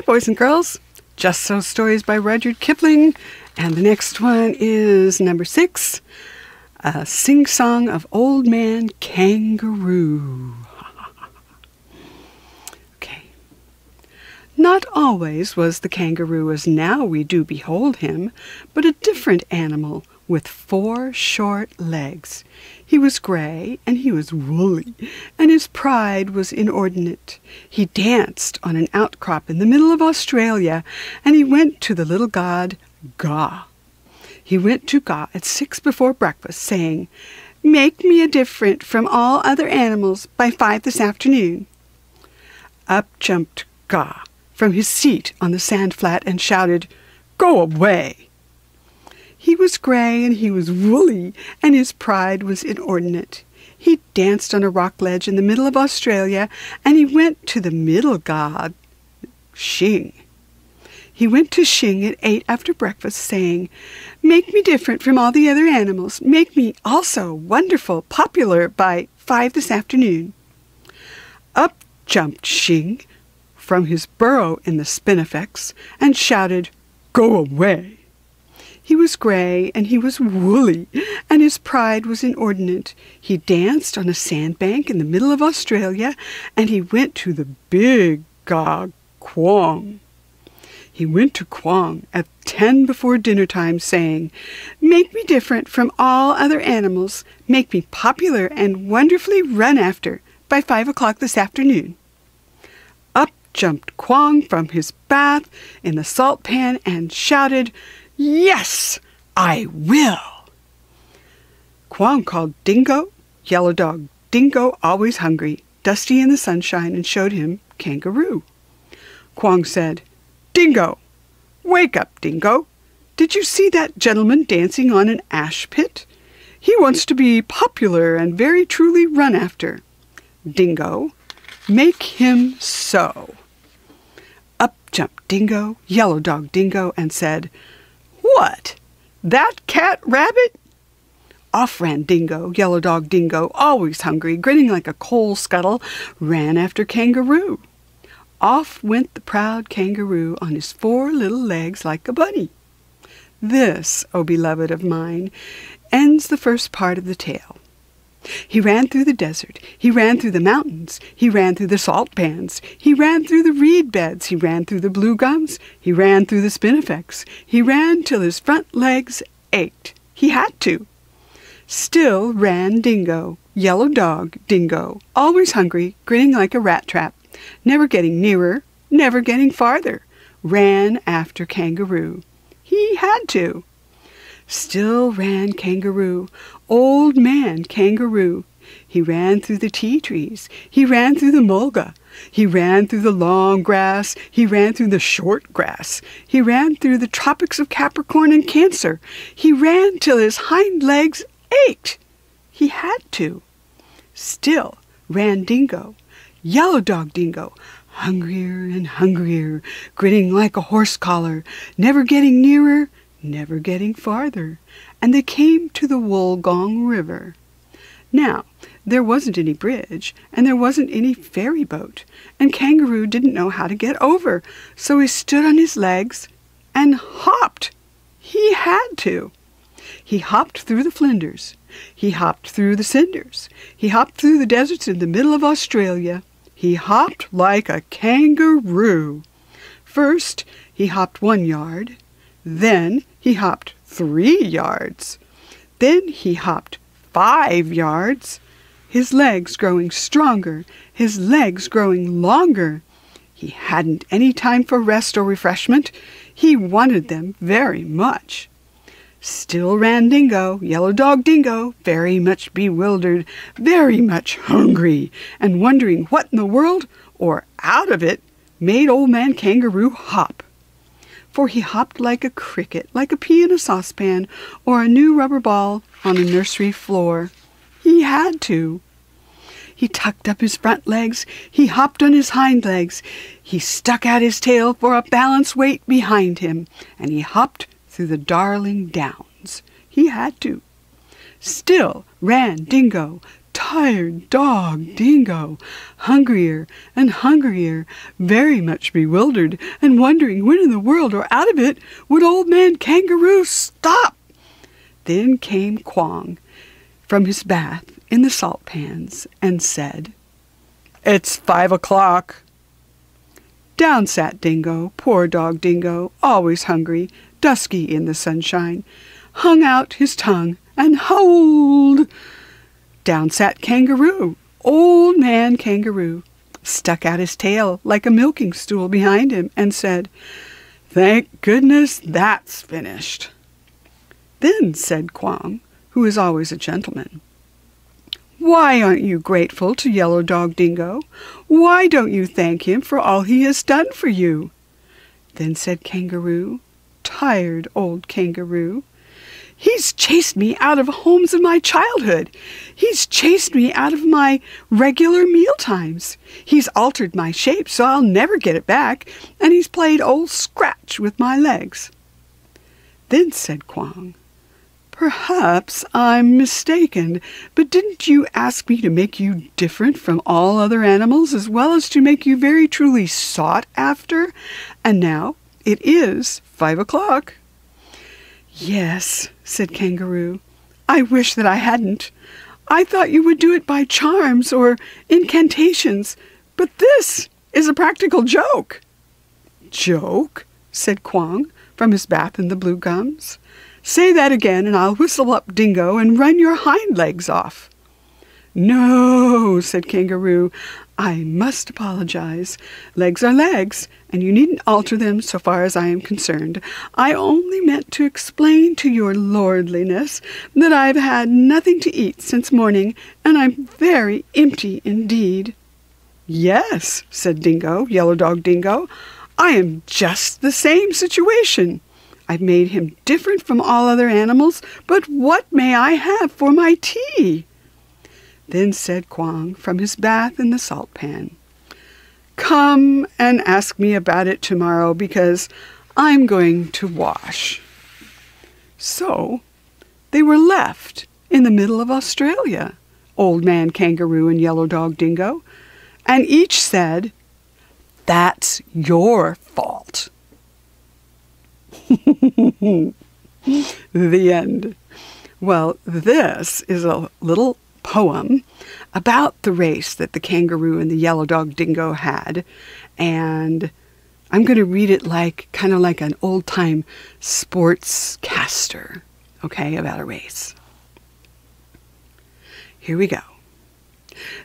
Hi, boys and girls. Just So Stories by Rudyard Kipling. And the next one is number 6, A Sing-Song of Old Man Kangaroo. Okay. Not always was the kangaroo as now we do behold him, but a different animal with 4 short legs. He was grey, and he was woolly, and his pride was inordinate. He danced on an outcrop in the middle of Australia, and he went to the little god Ga. He went to Ga at 6 before breakfast, saying, "Make me a different from all other animals by 5 this afternoon." Up jumped Ga from his seat on the sand flat and shouted, "Go away!" He was grey and he was woolly, and his pride was inordinate. He danced on a rock ledge in the middle of Australia, and he went to the middle god, Xing. He went to Xing at 8 after breakfast, saying, "Make me different from all the other animals. Make me also wonderful, popular by 5 this afternoon." Up jumped Xing from his burrow in the spinifex and shouted, "Go away!" He was grey and he was woolly, and his pride was inordinate. He danced on a sandbank in the middle of Australia, and he went to the big god Quong. He went to Quong at 10 before dinner time, saying, "Make me different from all other animals. Make me popular and wonderfully run after by 5 o'clock this afternoon." Up jumped Quong from his bath in the salt pan and shouted, "Yes, I will!" Quong called Dingo, Yellow Dog Dingo, always hungry, Dusty in the sunshine, and showed him Kangaroo. Quong said, "Dingo, wake up, Dingo. Did you see that gentleman dancing on an ash pit? He wants to be popular and very truly run after. Dingo, make him so." Up jumped Dingo, Yellow Dog Dingo, and said, "What? That cat rabbit?" Off ran Dingo, Yellow Dog Dingo, always hungry, grinning like a coal scuttle, ran after Kangaroo. Off went the proud kangaroo on his 4 little legs like a bunny. This, O beloved of mine, ends the first part of the tale. He ran through the desert, he ran through the mountains, he ran through the salt pans, he ran through the reed beds, he ran through the blue gums, he ran through the spinifex, he ran till his front legs ached. He had to. Still ran Dingo, Yellow Dog Dingo, always hungry, grinning like a rat trap, never getting nearer, never getting farther, ran after Kangaroo. He had to. Still ran Kangaroo, Old Man Kangaroo. He ran through the tea trees, he ran through the mulga, he ran through the long grass, he ran through the short grass, he ran through the tropics of Capricorn and Cancer, he ran till his hind legs ached. He had to. Still ran Dingo, Yellow Dog Dingo, hungrier and hungrier, grinning like a horse collar, never getting nearer, never getting farther, and they came to the Wollongong River. Now, there wasn't any bridge, and there wasn't any ferry boat, and Kangaroo didn't know how to get over, so he stood on his legs and hopped. He had to. He hopped through the Flinders, he hopped through the cinders, he hopped through the deserts in the middle of Australia. He hopped like a kangaroo. First, he hopped 1 yard, then he hopped 3 yards. Then he hopped 5 yards, his legs growing stronger, his legs growing longer. He hadn't any time for rest or refreshment. He wanted them very much. Still ran Dingo, Yellow Dog Dingo, very much bewildered, very much hungry, and wondering what in the world, or out of it, made Old Man Kangaroo hop. For he hopped like a cricket, like a pea in a saucepan, or a new rubber ball on a nursery floor. He had to. He tucked up his front legs, he hopped on his hind legs, he stuck out his tail for a balance weight behind him, and he hopped through the darling downs. He had to. Still ran Dingo, Tired dog Dingo, hungrier and hungrier, very much bewildered and wondering when in the world or out of it would old man Kangaroo stop. Then came Quong from his bath in the salt pans and said, "It's 5 o'clock." Down sat Dingo, poor dog Dingo, always hungry, dusky in the sunshine, hung out his tongue and howled. Down sat Kangaroo, old man Kangaroo, stuck out his tail like a milking stool behind him and said, "Thank goodness that's finished." Then said Quong, who is always a gentleman, "Why aren't you grateful to Yellow Dog Dingo? Why don't you thank him for all he has done for you?" Then said Kangaroo, tired old Kangaroo, "He's chased me out of homes of my childhood. He's chased me out of my regular meal times. He's altered my shape so I'll never get it back, and he's played old Scratch with my legs." Then said Quong, "Perhaps I'm mistaken, but didn't you ask me to make you different from all other animals as well as to make you very truly sought after? And now it is 5 o'clock." "Yes," said Kangaroo, "I wish that I hadn't. I thought you would do it by charms or incantations, but this is a practical joke." "Joke?" said Quong from his bath in the blue gums. "Say that again and I'll whistle up Dingo and run your hind legs off." "No," said Kangaroo, "I must apologize. Legs are legs, and you needn't alter them so far as I am concerned. I only meant to explain to your lordliness that I've had nothing to eat since morning, and I'm very empty indeed." "Yes," said Dingo, Yellow Dog Dingo, "I am just the same situation. I've made him different from all other animals, but what may I have for my tea?" Then said Quong from his bath in the salt pan, "Come and ask me about it tomorrow, because I'm going to wash." So they were left in the middle of Australia, Old Man Kangaroo and Yellow Dog Dingo, and each said, "That's your fault." The end. Well, this is a little poem about the race that the kangaroo and the yellow dog dingo had, and I'm going to read it like kind of like an old-time sportscaster, okay, about a race. Here we go.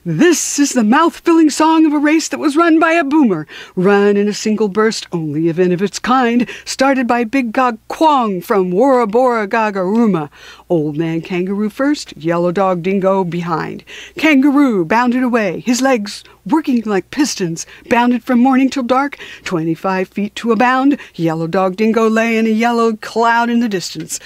This is the mouth-filling song of a race that was run by a boomer, run in a single burst, only event of its kind, started by Big Gog Quong from Wara Bora Gagaruma. Old Man Kangaroo first, Yellow Dog Dingo behind. Kangaroo bounded away, his legs working like pistons, bounded from morning till dark, 25 feet to a bound. Yellow Dog Dingo lay in a yellow cloud in the distance,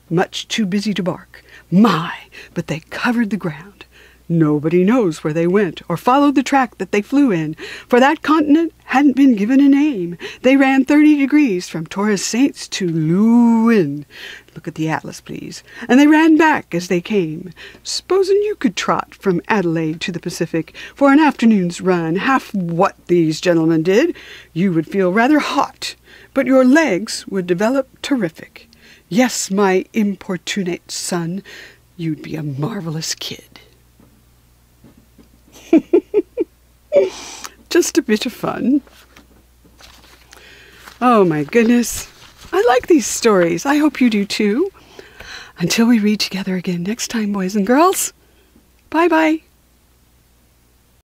much too busy to bark. My, but they covered the ground. Nobody knows where they went or followed the track that they flew in, for that continent hadn't been given a name. They ran 30 degrees from Torres Saints to Lewin. Look at the atlas, please. And they ran back as they came. Supposing you could trot from Adelaide to the Pacific for an afternoon's run, half what these gentlemen did, you would feel rather hot, but your legs would develop terrific. Yes, my importunate son, you'd be a marvelous kid. Just a bit of fun. Oh my goodness. I like these stories. I hope you do too. Until we read together again next time, boys and girls. Bye-bye.